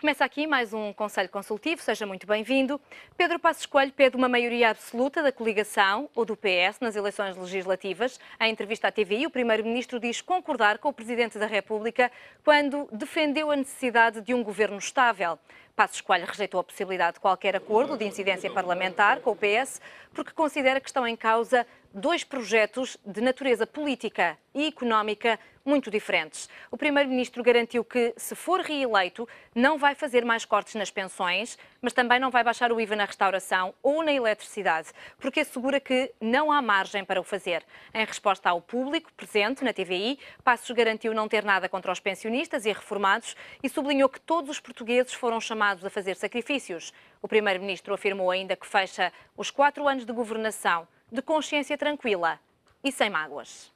Começa aqui mais um Conselho Consultivo, seja muito bem-vindo. Pedro Passos Coelho pede uma maioria absoluta da coligação ou do PS nas eleições legislativas. Em entrevista à TVI, o Primeiro-Ministro diz concordar com o Presidente da República quando defendeu a necessidade de um governo estável. Passos Coelho rejeitou a possibilidade de qualquer acordo de incidência parlamentar com o PS porque considera que estão em causa dois projetos de natureza política e económica muito diferentes. O Primeiro-Ministro garantiu que, se for reeleito, não vai fazer mais cortes nas pensões, mas também não vai baixar o IVA na restauração ou na eletricidade, porque assegura que não há margem para o fazer. Em resposta ao público presente na TVI, Passos garantiu não ter nada contra os pensionistas e reformados e sublinhou que todos os portugueses foram chamados a fazer sacrifícios. O Primeiro-Ministro afirmou ainda que fecha os 4 anos de governação de consciência tranquila e sem mágoas.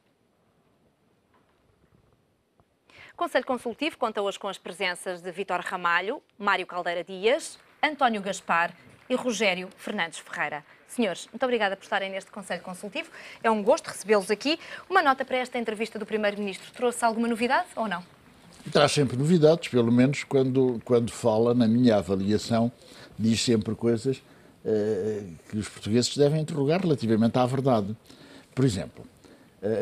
O Conselho Consultivo conta hoje com as presenças de Vítor Ramalho, Mário Caldeira Dias, António Gaspar e Rogério Fernandes Ferreira. Senhores, muito obrigada por estarem neste Conselho Consultivo. É um gosto recebê-los aqui. Uma nota para esta entrevista do Primeiro-Ministro. Trouxe alguma novidade ou não? Traz sempre novidades, pelo menos quando fala, na minha avaliação, diz sempre coisas que os portugueses devem interrogar relativamente à verdade. Por exemplo,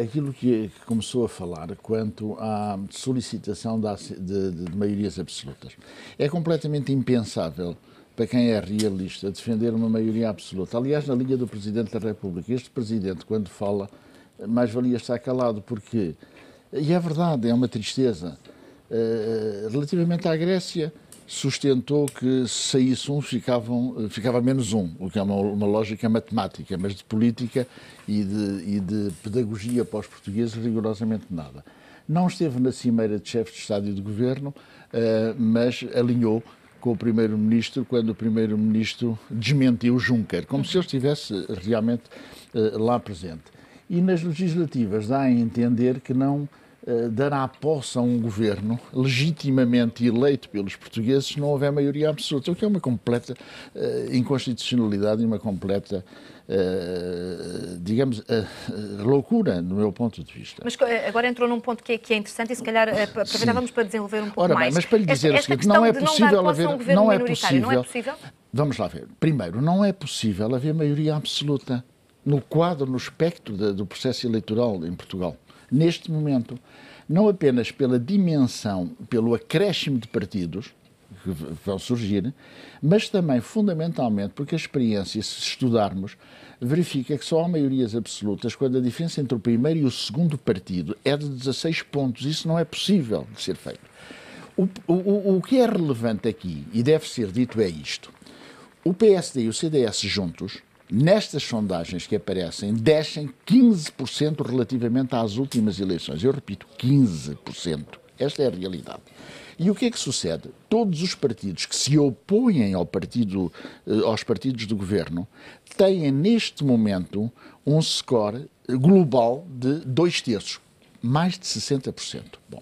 aquilo que começou a falar quanto à solicitação de maiorias absolutas. É completamente impensável para quem é realista defender uma maioria absoluta. Aliás, na linha do Presidente da República, este Presidente, quando fala, mais valia estar calado, porque, e é verdade, é uma tristeza, relativamente à Grécia, sustentou que se saísse um, ficava menos um, o que é uma lógica matemática, mas de política e de pedagogia para os portugueses, rigorosamente nada. Não esteve na cimeira de chefes de Estado e de Governo, mas alinhou com o Primeiro-Ministro quando o Primeiro-Ministro desmentiu Juncker, como se ele estivesse realmente lá presente. E nas legislativas dá a entender que não dará posse a um governo legitimamente eleito pelos portugueses se não houver maioria absoluta, o que é uma completa inconstitucionalidade e uma completa, digamos, loucura, do meu ponto de vista. Mas agora entrou num ponto que é interessante e se calhar aproveitávamos para desenvolver um pouco Ora, mais. Mas para lhe dizer o seguinte, não é possível haver... Não é possível? Vamos lá ver. Primeiro, não é possível haver maioria absoluta no quadro, no espectro do processo eleitoral em Portugal. Neste momento, não apenas pela dimensão, pelo acréscimo de partidos que vão surgir, mas também, fundamentalmente, porque a experiência, se estudarmos, verifica que só há maiorias absolutas quando a diferença entre o primeiro e o segundo partido é de 16 pontos. Isso não é possível de ser feito. O que é relevante aqui, e deve ser dito, é isto. O PSD e o CDS juntos, nestas sondagens que aparecem, descem 15% relativamente às últimas eleições. Eu repito, 15%. Esta é a realidade. E o que é que sucede? Todos os partidos que se opõem aos partidos do governo têm, neste momento, um score global de 2/3, mais de 60%. Bom,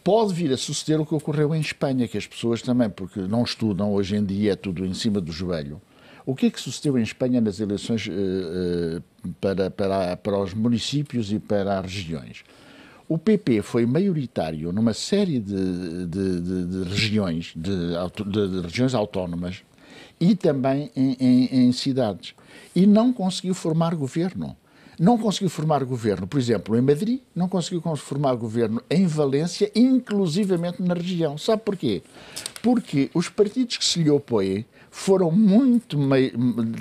pode vir a suceder o que ocorreu em Espanha, que as pessoas também, porque não estudam, hoje em dia é tudo em cima do joelho. O que é que sucedeu em Espanha nas eleições para os municípios e para as regiões? O PP foi maioritário numa série de regiões, de regiões autónomas e também em cidades. E não conseguiu formar governo. Não conseguiu formar governo, por exemplo, em Madrid, não conseguiu formar governo em Valência, inclusivamente na região. Sabe porquê? Porque os partidos que se lhe opõem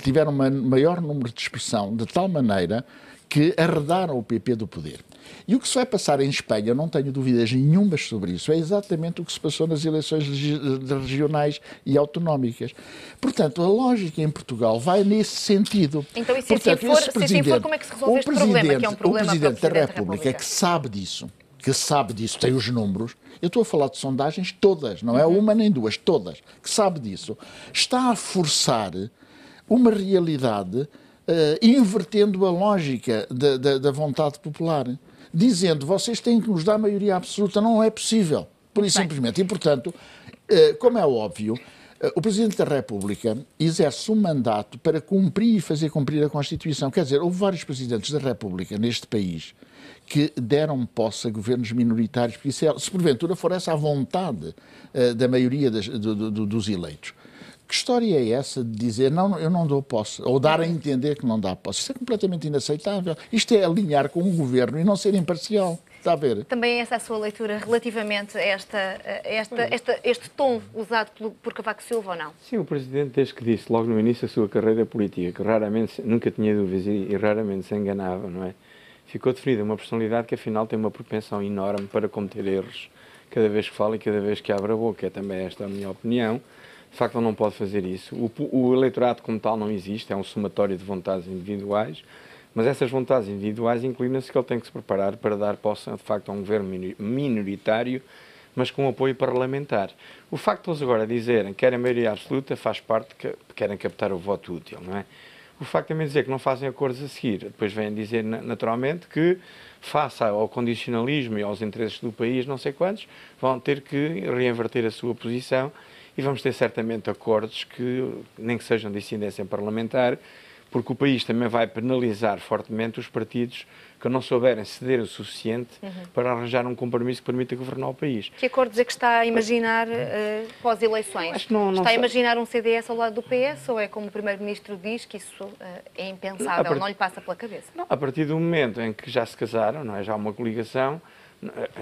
tiveram um maior número de expressão, de tal maneira que arredaram o PP do poder. E o que se vai passar em Espanha, não tenho dúvidas nenhumas sobre isso, é exatamente o que se passou nas eleições regionais e autonómicas. Portanto, a lógica em Portugal vai nesse sentido. Então, e se assim for, como é que se resolve este problema, que é um problema para o Presidente da República, que sabe disso, tem os números, eu estou a falar de sondagens todas, não é uma nem duas, todas, que sabe disso, está a forçar uma realidade invertendo a lógica da vontade popular, dizendo, vocês têm que nos dar maioria absoluta, não é possível, pura e simplesmente. E, portanto, como é óbvio, o Presidente da República exerce um mandato para cumprir e fazer cumprir a Constituição. Quer dizer, houve vários Presidentes da República neste país que deram posse a governos minoritários, porque se porventura for essa a vontade da maioria dos eleitos. Que história é essa de dizer, não, eu não dou posse, ou dar a entender que não dá posse? Isso é completamente inaceitável. Isto é alinhar com o governo e não ser imparcial. Está a ver? Também essa é a sua leitura relativamente a este tom usado por Cavaco Silva ou não? Sim, o Presidente, desde que disse logo no início da sua carreira política, que raramente, nunca tinha dúvidas e raramente se enganava, não é? Ficou definida uma personalidade que afinal tem uma propensão enorme para cometer erros cada vez que fala e cada vez que abre a boca. É também esta a minha opinião. De facto, ele não pode fazer isso. O eleitorado como tal não existe, é um somatório de vontades individuais, mas essas vontades individuais inclinam-se que ele tem que se preparar para dar posse, de facto, a um governo minoritário, mas com apoio parlamentar. O facto de eles agora dizerem que querem maioria absoluta faz parte de que querem captar o voto útil, não é? O facto de também dizer que não fazem acordos a seguir, depois vêm dizer naturalmente que, face ao condicionalismo e aos interesses do país, não sei quantos, vão ter que reinverter a sua posição e vamos ter certamente acordos que, nem que sejam de incidência parlamentar, porque o país também vai penalizar fortemente os partidos que não souberem ceder o suficiente para arranjar um compromisso que permita governar o país. Que acordos é que está a imaginar pós-eleições? Está a imaginar um CDS ao lado do PS ou é como o Primeiro-Ministro diz que isso é impensável, não lhe passa pela cabeça? Não, a partir do momento em que já se casaram, não é, já há uma coligação,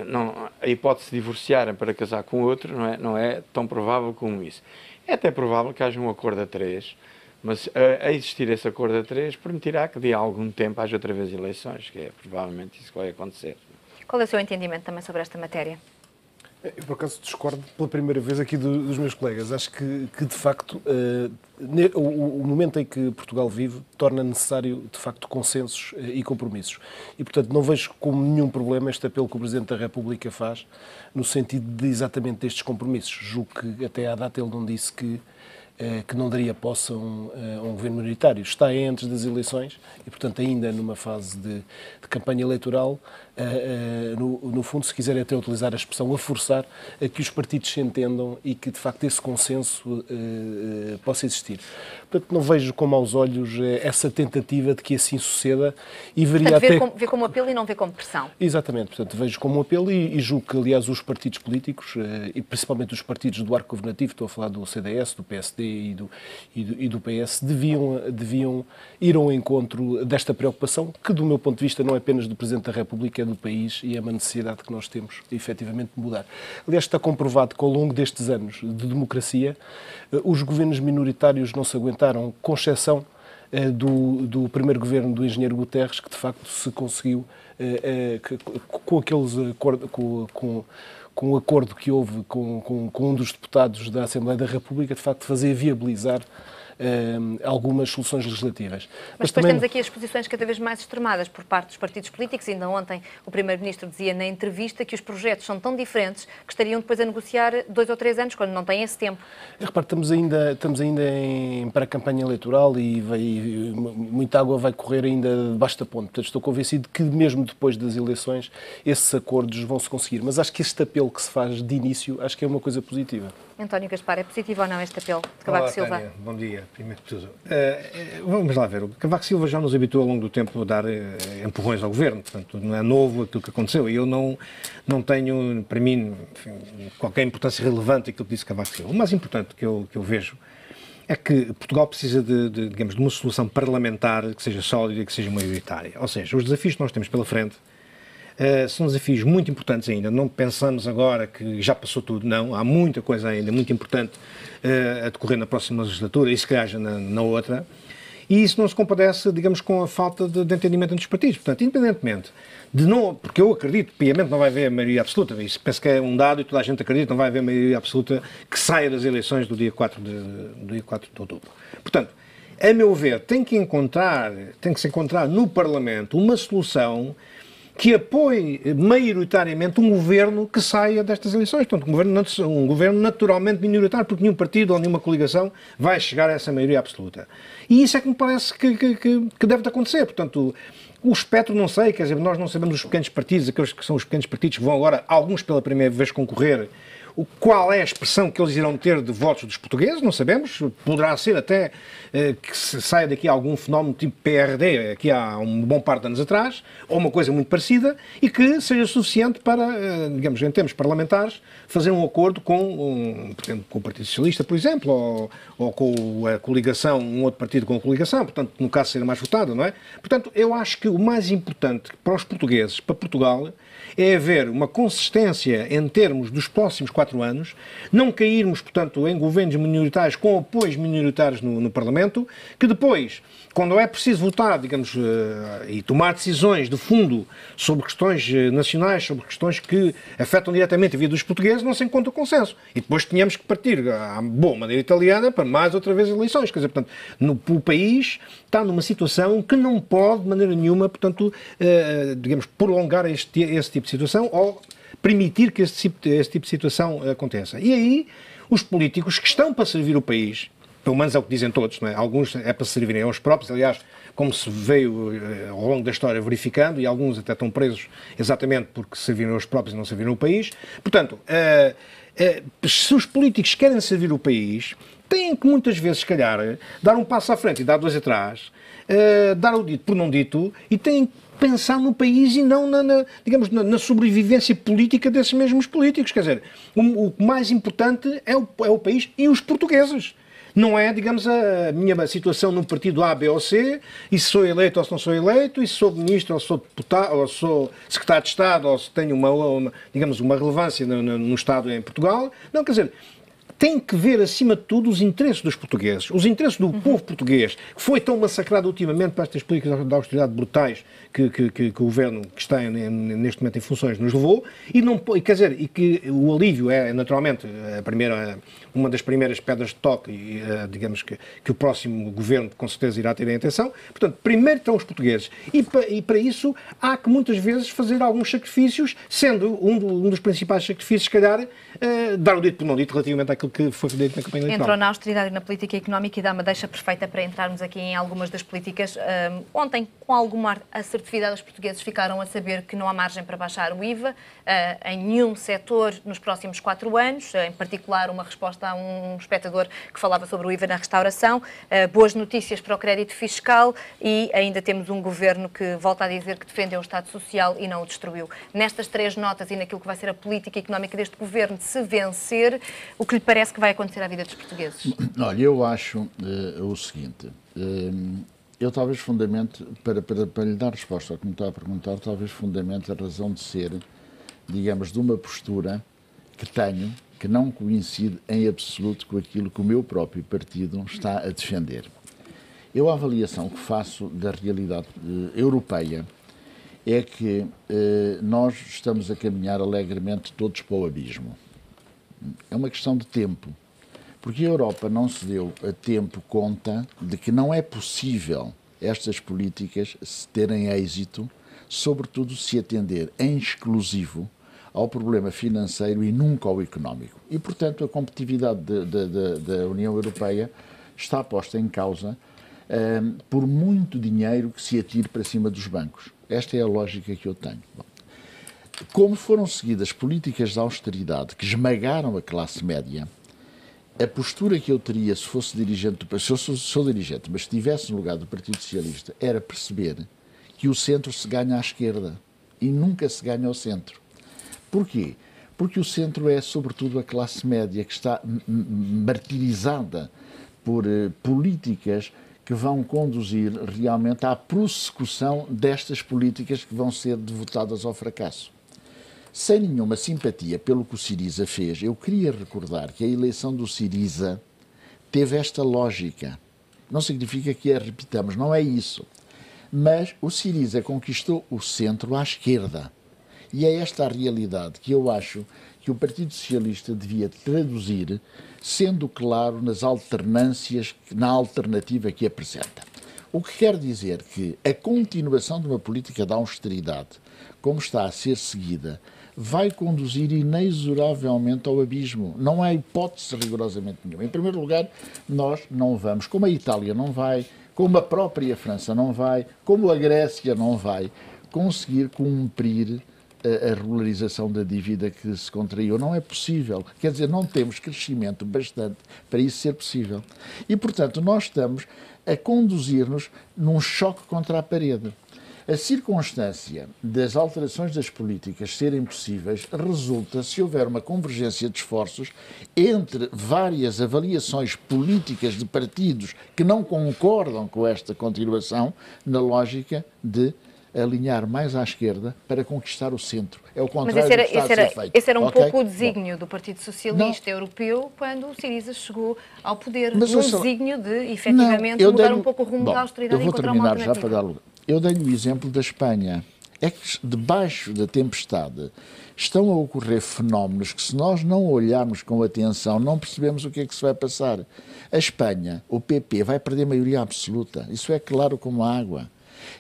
não, a hipótese de divorciarem para casar com outro não é tão provável como isso. É até provável que haja um acordo a três, mas a existir esse acordo a três permitirá que de algum tempo haja outra vez eleições, que é provavelmente isso que vai acontecer. Qual é o seu entendimento também sobre esta matéria? Eu, por acaso, discordo pela primeira vez aqui dos meus colegas. Acho que de facto, o momento em que Portugal vive torna necessário, de facto, consensos e compromissos. E, portanto, não vejo como nenhum problema este apelo que o Presidente da República faz no sentido de exatamente destes compromissos. Julgo que até à data ele não disse que não daria posse a um governo minoritário. Está antes das eleições e, portanto, ainda numa fase de campanha eleitoral, no fundo, se quiserem até utilizar a expressão, a forçar a que os partidos se entendam e que, de facto, esse consenso possa existir. Portanto, não vejo com maus olhos essa tentativa de que assim suceda e veria portanto, vê como apelo e não vê como pressão. Exatamente. Portanto, vejo como apelo e julgo que, aliás, os partidos políticos, e principalmente os partidos do arco governativo, estou a falar do CDS, do PSD e do PS, deviam ir ao encontro desta preocupação, que, do meu ponto de vista, não é apenas do Presidente da República, é do país e é uma necessidade que nós temos, efetivamente, de mudar. Aliás, está comprovado que, ao longo destes anos de democracia, os governos minoritários não se aguentaram, com exceção do primeiro governo do engenheiro Guterres, que, de facto, se conseguiu, com aqueles acordos, com o acordo que houve com um dos deputados da Assembleia da República, de facto, fazer viabilizar algumas soluções legislativas. Mas depois temos aqui as posições cada vez mais extremadas por parte dos partidos políticos. Ainda ontem o Primeiro-Ministro dizia na entrevista que os projetos são tão diferentes que estariam depois a negociar 2 ou 3 anos, quando não têm esse tempo. Repare, estamos ainda para a campanha eleitoral e muita água vai correr ainda debaixo da ponte. Portanto, estou convencido que mesmo depois das eleições esses acordos vão se conseguir. Mas acho que este apelo que se faz de início, acho que é uma coisa positiva. António Gaspar, é positivo ou não este apelo de Cavaco Silva? Tânia, bom dia, primeiro de tudo. Vamos lá ver, o Cavaco Silva já nos habituou ao longo do tempo a dar empurrões ao governo, portanto não é novo aquilo que aconteceu e eu não tenho, para mim, enfim, qualquer importância relevante aquilo que disse Cavaco Silva. O mais importante que eu vejo é que Portugal precisa digamos, de uma solução parlamentar que seja sólida e que seja maioritária. Ou seja, os desafios que nós temos pela frente são desafios muito importantes ainda. Não pensamos agora que já passou tudo, não. Há muita coisa ainda muito importante a decorrer na próxima legislatura e se calhar já na outra. E isso não se compadece, digamos, com a falta de entendimento entre os partidos. Portanto, independentemente de não... Porque eu acredito, piamente, não vai haver maioria absoluta. Isso penso que é um dado e toda a gente acredita, não vai haver maioria absoluta que saia das eleições do dia 4 de outubro. Portanto, a meu ver, tem que se encontrar no Parlamento uma solução que apoie maioritariamente um governo que saia destas eleições. Portanto, um governo naturalmente minoritário, porque nenhum partido ou nenhuma coligação vai chegar a essa maioria absoluta. E isso é que me parece que deve acontecer. Portanto, o espectro não sei, quer dizer, nós não sabemos os pequenos partidos, aqueles que são os pequenos partidos que vão agora, alguns pela primeira vez concorrer, qual é a expressão que eles irão ter de votos dos portugueses, não sabemos. Poderá ser até que se saia daqui algum fenómeno tipo PRD, aqui há um bom par de anos atrás, ou uma coisa muito parecida, e que seja suficiente para, digamos, em termos parlamentares, fazer um acordo com, por exemplo, com o Partido Socialista, por exemplo, ou com a coligação, um outro partido com a coligação, portanto, no caso, ser mais votado, não é? Portanto, eu acho que o mais importante para os portugueses, para Portugal, é haver uma consistência em termos dos próximos 4 anos, não cairmos, portanto, em governos minoritários com apoios minoritários no Parlamento, que depois, quando é preciso votar, digamos, e tomar decisões de fundo sobre questões nacionais, sobre questões que afetam diretamente a vida dos portugueses, não se encontra consenso. E depois tínhamos que partir à boa maneira italiana para mais outra vez eleições. Quer dizer, portanto, o país está numa situação que não pode, de maneira nenhuma, portanto, digamos, prolongar esse tipo de situação ou permitir que esse tipo de situação aconteça. E aí, os políticos que estão para servir o país, pelo menos é o que dizem todos, não é? Alguns é para servirem aos próprios, aliás, como se veio ao longo da história verificando, e alguns até estão presos exatamente porque serviram aos próprios e não serviram o país. Portanto, se os políticos querem servir o país, têm que muitas vezes, se calhar, dar um passo à frente e dar 2 atrás, dar o dito por não dito, e têm que pensar no país e não digamos, na sobrevivência política desses mesmos políticos. Quer dizer, o mais importante é o país e os portugueses. Não é, digamos, a minha situação num partido A, B ou C, e se sou eleito ou se não sou eleito, e se sou ministro ou sou deputado, ou sou secretário de Estado, ou se tenho digamos, uma relevância no Estado em Portugal. Não, quer dizer, tem que ver, acima de tudo, os interesses dos portugueses, os interesses do povo português, que foi tão massacrado ultimamente por estas políticas de austeridade brutais que o governo que está neste momento em funções nos levou, quer dizer, e que o alívio é, naturalmente, uma das primeiras pedras de toque, digamos, que o próximo governo, com certeza, irá ter em atenção. Portanto, primeiro estão os portugueses. E para isso, há que, muitas vezes, fazer alguns sacrifícios, sendo um dos principais sacrifícios, se calhar, dar o dito por não dito relativamente àquilo que foi feito na campanha eleitoral. Entrou na austeridade e na política económica e dá uma deixa perfeita para entrarmos aqui em algumas das políticas. Ontem, com alguma assertividade, os portugueses ficaram a saber que não há margem para baixar o IVA em nenhum setor nos próximos 4 anos, em particular uma resposta a um espectador que falava sobre o IVA na restauração. Boas notícias para o crédito fiscal e ainda temos um governo que volta a dizer que defendeu o Estado Social e não o destruiu. Nestas 3 notas e naquilo que vai ser a política económica deste governo, se vencer, o que lhe parece que vai acontecer à vida dos portugueses? Olha, eu acho o seguinte, eu talvez fundamente, para lhe dar resposta ao que me está a perguntar, talvez fundamente a razão de ser, digamos, de uma postura que tenho, que não coincide em absoluto com aquilo que o meu próprio partido está a defender. Eu, a avaliação que faço da realidade europeia é que nós estamos a caminhar alegremente todos para o abismo. É uma questão de tempo, porque a Europa não se deu a tempo conta de que não é possível estas políticas terem êxito, sobretudo se atender em exclusivo ao problema financeiro e nunca ao económico. E, portanto, a competitividade da União Europeia está posta em causa por muito dinheiro que se atire para cima dos bancos. Esta é a lógica que eu tenho. Bom, como foram seguidas políticas de austeridade que esmagaram a classe média, a postura que eu teria se fosse dirigente, se eu sou dirigente, mas estivesse no lugar do Partido Socialista, era perceber que o centro se ganha à esquerda e nunca se ganha ao centro. Porquê? Porque o centro é, sobretudo, a classe média que está martirizada por políticas que vão conduzir realmente à prossecução destas políticas que vão ser devotadas ao fracasso. Sem nenhuma simpatia pelo que o Syriza fez, eu queria recordar que a eleição do Syriza teve esta lógica. Não significa que a repitamos, não é isso. Mas o Syriza conquistou o centro à esquerda. E é esta a realidade que eu acho que o Partido Socialista devia traduzir, sendo claro nas alternâncias, na alternativa que apresenta. O que quer dizer que a continuação de uma política de austeridade, como está a ser seguida, vai conduzir inexoravelmente ao abismo. Não há hipótese rigorosamente nenhuma. Em primeiro lugar, nós não vamos, como a Itália não vai, como a própria França não vai, como a Grécia não vai, conseguir cumprir a regularização da dívida que se contraiu. Não é possível. Quer dizer, não temos crescimento bastante para isso ser possível. E, portanto, nós estamos a conduzir-nos num choque contra a parede. A circunstância das alterações das políticas serem possíveis resulta se houver uma convergência de esforços entre várias avaliações políticas de partidos que não concordam com esta continuação na lógica de alinhar mais à esquerda para conquistar o centro. É o contrário do que está a ser feito. Esse era um pouco o desígnio do Partido Socialista Europeu quando o Syriza chegou ao poder, num desígnio de, efetivamente, mudar um pouco o rumo da austeridade e encontrar uma alternativa. Já para dar lugar. Eu dei o exemplo da Espanha. É que debaixo da tempestade estão a ocorrer fenómenos que, se nós não olharmos com atenção, não percebemos o que é que se vai passar. A Espanha, o PP, vai perder maioria absoluta. Isso é claro como a água.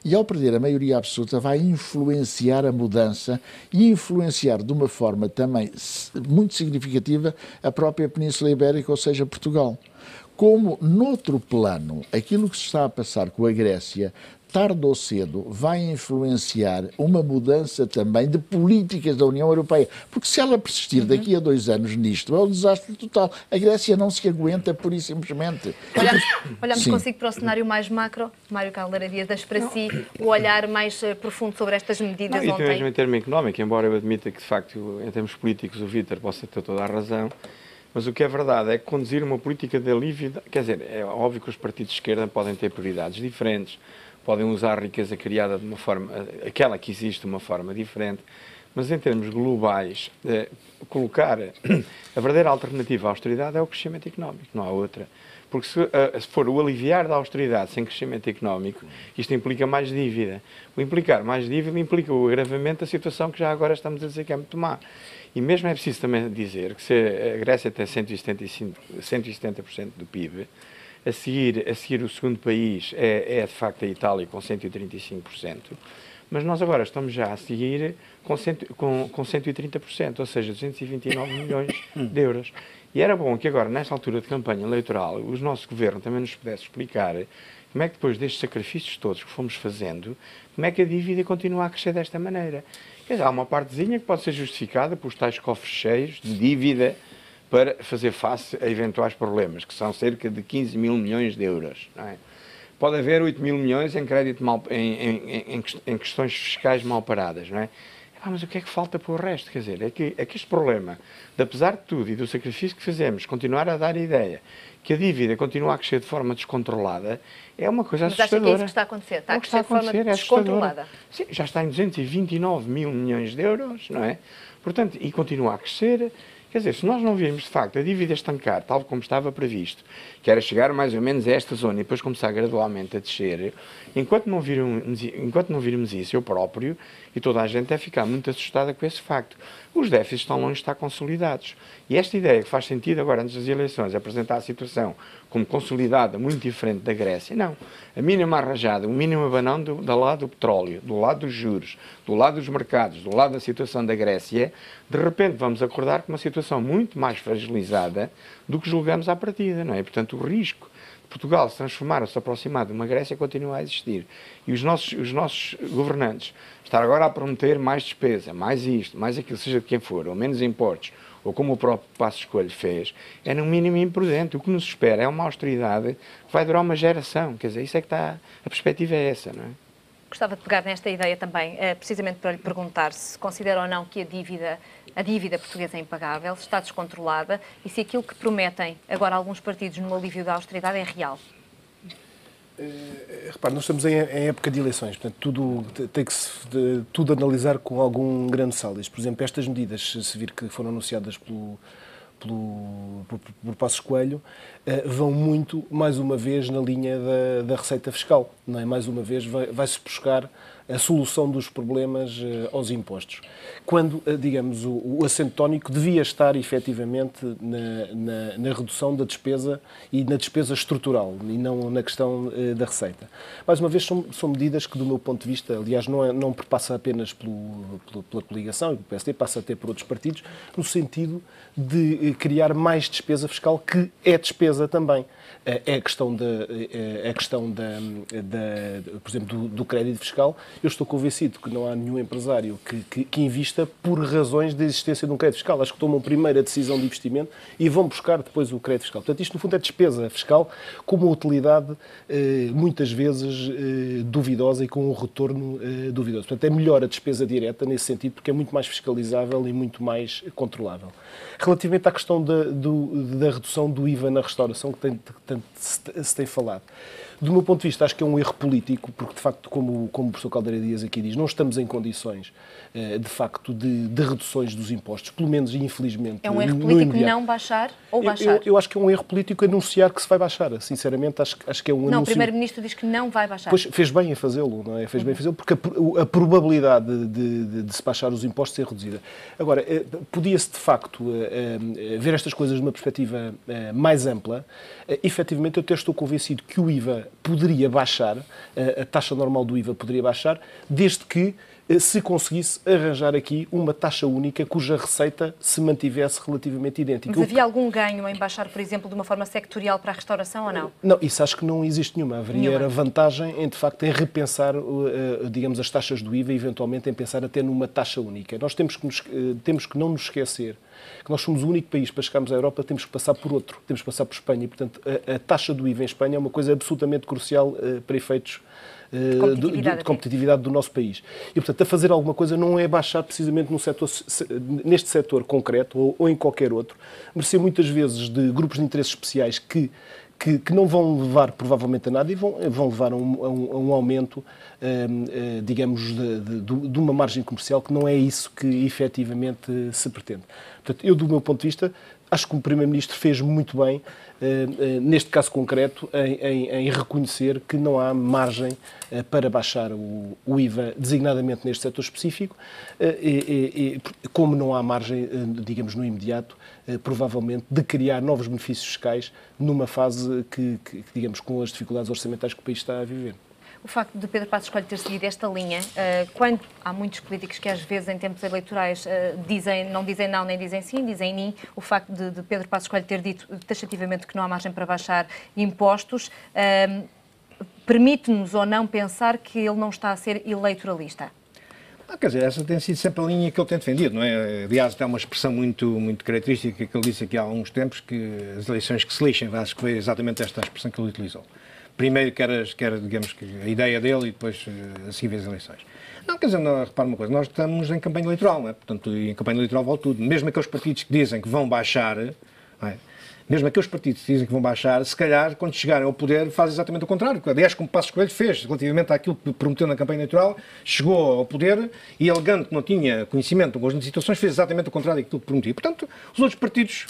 E ao perder a maioria absoluta vai influenciar a mudança e influenciar de uma forma também muito significativa a própria Península Ibérica, ou seja, Portugal. Como, noutro plano, aquilo que se está a passar com a Grécia, tarde ou cedo, vai influenciar uma mudança também de políticas da União Europeia. Porque se ela persistir daqui a 2 anos nisto, é um desastre total. A Grécia não se aguenta, pura e simplesmente. Olhamos consigo para o cenário mais macro. Mário Caldeira Dias, deixo para si o olhar mais profundo sobre estas medidas ontem. E mesmo em termos económicos, embora eu admita que, de facto, em termos políticos, o Vítor possa ter toda a razão, mas o que é verdade é que conduzir uma política de alívio... Quer dizer, é óbvio que os partidos de esquerda podem ter prioridades diferentes, podem usar a riqueza criada de uma forma, aquela que existe de uma forma diferente, mas em termos globais, colocar a verdadeira alternativa à austeridade é o crescimento económico, não há outra. Porque se for o aliviar da austeridade sem crescimento económico, isto implica mais dívida. O implicar mais dívida implica o agravamento da situação que já agora estamos a dizer que é muito má. E mesmo é preciso também dizer que se a Grécia tem 170% do PIB, a seguir o segundo país é de facto a Itália com 135%, mas nós agora estamos já a seguir com 130%, ou seja, 229 milhões de euros. E era bom que agora, nesta altura de campanha eleitoral, o nosso governo também nos pudesse explicar como é que depois destes sacrifícios todos que fomos fazendo, como é que a dívida continua a crescer desta maneira. Quer dizer, há uma partezinha que pode ser justificada por os tais cofres cheios de dívida para fazer face a eventuais problemas, que são cerca de 15 mil milhões de euros. Não é? Pode haver 8 mil milhões em crédito em questões fiscais mal paradas, não é? Mas o que é que falta para o resto? Quer dizer, é que este problema, de, apesar de tudo e do sacrifício que fizemos, continuar a dar a ideia que a dívida continua a crescer de forma descontrolada, é uma coisa assustadora. Mas acha que é isso que está a acontecer? Está a crescer de forma descontrolada? Sim, já está em 229 mil milhões de euros, não é? Portanto, e continua a crescer. Quer dizer, se nós não virmos, de facto, a dívida estancar, tal como estava previsto, que era chegar mais ou menos a esta zona e depois começar gradualmente a descer, enquanto não virmos isso, eu próprio e toda a gente deve ficar muito assustada com esse facto. Os déficits estão longe de estar consolidados. E esta ideia que faz sentido agora, antes das eleições, apresentar a situação como consolidada, muito diferente da Grécia, não. A mínima arranjada, o mínimo abanão do lado do petróleo, do lado dos juros, do lado dos mercados, do lado da situação da Grécia, de repente vamos acordar com uma situação muito mais fragilizada do que julgamos à partida, não é? Portanto, o risco de Portugal se transformar ou se aproximar de uma Grécia continua a existir. E os nossos governantes estar agora a prometer mais despesa, mais isto, mais aquilo, seja de quem for, ou menos impostos, ou como o próprio Passos Coelho fez, é no mínimo imprudente. O que nos espera é uma austeridade que vai durar uma geração. Quer dizer, isso é que está... A perspectiva é essa, não é? Gostava de pegar nesta ideia também, precisamente para lhe perguntar se considera ou não que a dívida portuguesa é impagável, se está descontrolada e se aquilo que prometem agora alguns partidos no alívio da austeridade é real. Repare, nós estamos em época de eleições, portanto, tem que tudo analisar com algum grande saldo. Por exemplo, estas medidas, se vir que foram anunciadas por Passos Coelho, vão muito, mais uma vez, na linha da receita fiscal. Não é? Mais uma vez, vai-se buscar a solução dos problemas aos impostos. Quando, digamos, o acento tónico devia estar, efetivamente, na redução da despesa e na despesa estrutural, e não na questão da receita. Mais uma vez, são medidas que, do meu ponto de vista, aliás, não passa apenas pela coligação e pelo PSD, passa até por outros partidos, no sentido de criar mais despesa fiscal, que é despesa também. É a questão por exemplo, do crédito fiscal, Eu estou convencido que não há nenhum empresário que invista por razões de existência de um crédito fiscal. Acho que tomam primeiro a decisão de investimento e vão buscar depois o crédito fiscal. Portanto, isto no fundo é despesa fiscal com uma utilidade muitas vezes duvidosa e com um retorno duvidoso. Portanto, é melhor a despesa direta nesse sentido porque é muito mais fiscalizável e muito mais controlável. Relativamente à questão da redução do IVA na restauração, que tanto se tem falado. Do meu ponto de vista, acho que é um erro político, porque, de facto, como o professor Caldeira Dias aqui diz, não estamos em condições, de facto, de reduções dos impostos, pelo menos, infelizmente, é um erro político não baixar ou baixar? Eu acho que é um erro político anunciar que se vai baixar. Sinceramente, acho que é um anúncio... Não, o Primeiro-Ministro diz que não vai baixar. Pois, fez bem em fazê-lo, não é? Fez bem em fazê-lo, porque a probabilidade de se baixar os impostos é reduzida. Agora, podia-se, de facto, ver estas coisas de uma perspectiva mais ampla. Efetivamente, eu até estou convencido que o IVA poderia baixar, a taxa normal do IVA poderia baixar, desde que se conseguisse arranjar aqui uma taxa única cuja receita se mantivesse relativamente idêntica. Mas havia algum ganho em baixar, por exemplo, de uma forma sectorial para a restauração ou não? Não, isso acho que não existe nenhuma. Haveria era vantagem em, de facto, em repensar, digamos, as taxas do IVA e, eventualmente, em pensar até numa taxa única. Nós temos que não nos esquecer que nós somos o único país, para chegarmos à Europa, temos que passar por outro, temos que passar por Espanha. E, portanto, a taxa do IVA em Espanha é uma coisa absolutamente crucial para efeitos de competitividade do nosso país. E, portanto, a fazer alguma coisa não é baixar precisamente neste setor concreto ou em qualquer outro. Merecer muitas vezes de grupos de interesses especiais que não vão levar provavelmente a nada e vão levar a um aumento, digamos, de uma margem comercial que não é isso que efetivamente se pretende. Portanto, eu, do meu ponto de vista, acho que o Primeiro-Ministro fez muito bem, neste caso concreto, em reconhecer que não há margem para baixar o IVA, designadamente neste setor específico, e como não há margem, digamos, no imediato, provavelmente, de criar novos benefícios fiscais numa fase que, digamos, com as dificuldades orçamentais que o país está a viver. O facto de Pedro Passos Coelho ter seguido esta linha, quando há muitos políticos que às vezes em tempos eleitorais não dizem não nem dizem sim, dizem nim, o facto de Pedro Passos Coelho ter dito taxativamente que não há margem para baixar impostos, permite-nos ou não pensar que ele não está a ser eleitoralista? Quer dizer, essa tem sido sempre a linha que ele tem defendido, não é? Aliás, tem uma expressão muito característica que ele disse aqui há alguns tempos, que as eleições que se lixem, acho que foi exatamente esta a expressão que ele utilizou. Primeiro que era, digamos, que a ideia dele e depois a seguir as eleições. Não, quer dizer, repara uma coisa, nós estamos em campanha eleitoral, não é? Portanto, em campanha eleitoral vale tudo. Mesmo aqueles partidos que dizem que vão baixar, não é? Mesmo aqueles partidos que dizem que vão baixar, se calhar, quando chegarem ao poder, fazem exatamente o contrário. Aliás, como Passos Coelho fez, relativamente àquilo que prometeu na campanha eleitoral, chegou ao poder e, alegando que não tinha conhecimento de algumas situações, fez exatamente o contrário daquilo que prometia. Portanto, os outros partidos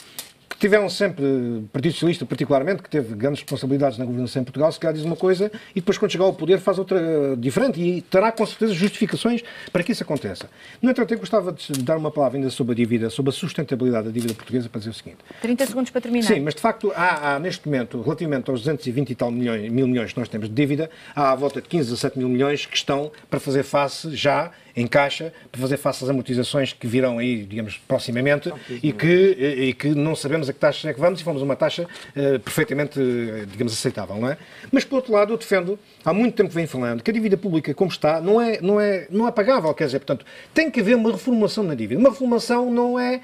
que tiveram sempre, o Partido Socialista particularmente, que teve grandes responsabilidades na governação em Portugal, se calhar diz uma coisa e depois quando chegar ao poder faz outra diferente e terá com certeza justificações para que isso aconteça. No entanto, eu gostava de dar uma palavra ainda sobre a dívida, sobre a sustentabilidade da dívida portuguesa para dizer o seguinte. 30 segundos para terminar. Sim, mas de facto há neste momento, relativamente aos 220 e tal mil milhões que nós temos de dívida, há à volta de 15 a 17 mil milhões que estão para fazer face já em caixa, para fazer face às amortizações que virão aí, digamos, proximamente e que não sabemos a que taxa é que vamos e vamos a uma taxa perfeitamente, digamos, aceitável, não é? Mas, por outro lado, eu defendo, há muito tempo que venho falando, que a dívida pública, como está, não é pagável, quer dizer, portanto, tem que haver uma reformulação na dívida. Uma reformulação não é,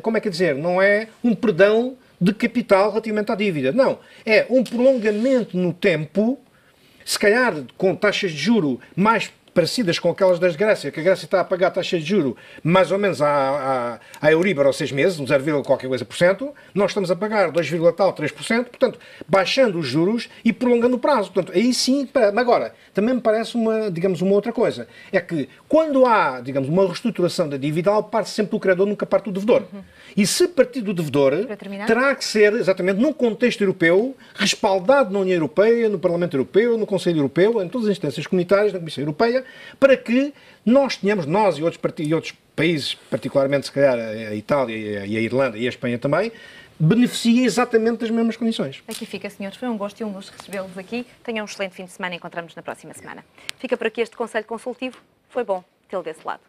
como é que dizer, não é um perdão de capital relativamente à dívida. Não, é um prolongamento no tempo, se calhar com taxas de juro mais parecidas com aquelas da Grécia, que a Grécia está a pagar taxas de juro mais ou menos à Euribor aos 6 meses, um 0, qualquer coisa por cento, nós estamos a pagar 2, tal, 3%, portanto, baixando os juros e prolongando o prazo. Portanto, aí sim, agora, também me parece uma outra coisa, é que quando há, digamos, uma reestruturação da dívida, parte sempre do credor, nunca parte do devedor. E se partir do devedor, terá que ser, exatamente, num contexto europeu, respaldado na União Europeia, no Parlamento Europeu, no Conselho Europeu, em todas as instâncias comunitárias, na Comissão Europeia, para que nós tenhamos, nós e outros países, particularmente, se calhar, a Itália e a Irlanda e a Espanha também, beneficiem exatamente das mesmas condições. Aqui fica, senhores. Foi um gosto e um luxo recebê-los aqui. Tenham um excelente fim de semana e encontramos-nos na próxima semana. Fica por aqui este Conselho Consultivo. Foi bom tê-lo desse lado.